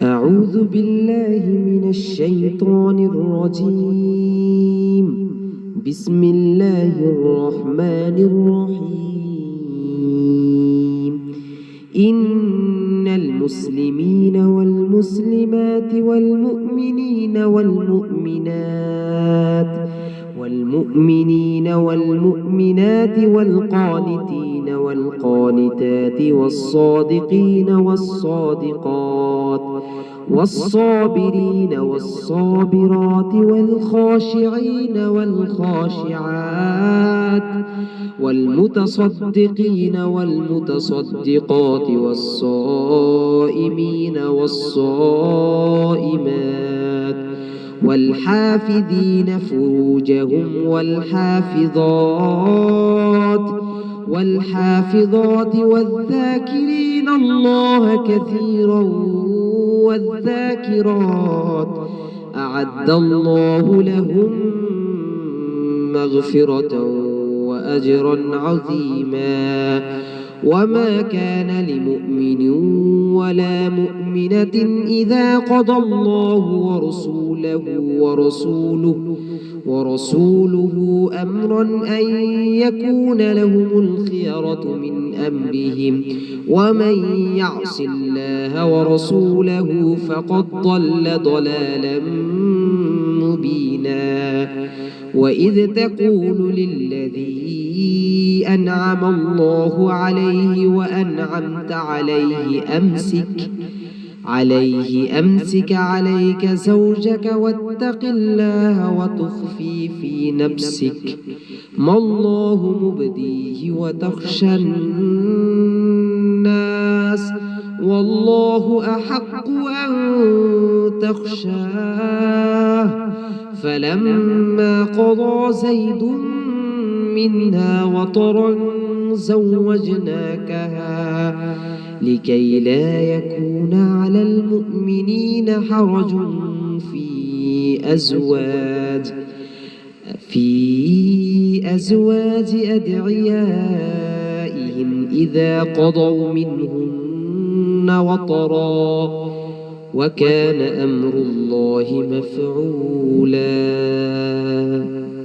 أعوذ بالله من الشيطان الرجيم. بسم الله الرحمن الرحيم. إن المسلمين والمسلمات والمؤمنين والمؤمنات والقانتين والقانتات والصادقين والصادقات والصابرين والصابرات والخاشعين والخاشعات والمتصدقين والمتصدقات والصائمين والصائمات والحافظين فروجهم والحافظات والذاكرين الله كثيرا والذاكرات أعد الله لهم مغفرة وأجرا عظيما. وما كان لمؤمن ولا مؤمنة إذا قضى الله ورسوله أمرا أن يكون لهم الخيرة من أمرهم ومن يعص الله ورسوله فقد ضل ضلالا مبينا. وإذ تقول للذي أنعم الله عليه وأنعمت عليه أمسك عليك زوجك واتق الله وتخفي في نفسك ما الله مبديه وتخشى الناس والله أحق أن تخشاه. فلما قضى زيد منها وطرا زوجناكها لكي لا يكون على المؤمنين حرج في أزواج أدعيائهم إذا قضوا منهن وطرا وكان أمر الله مفعولا.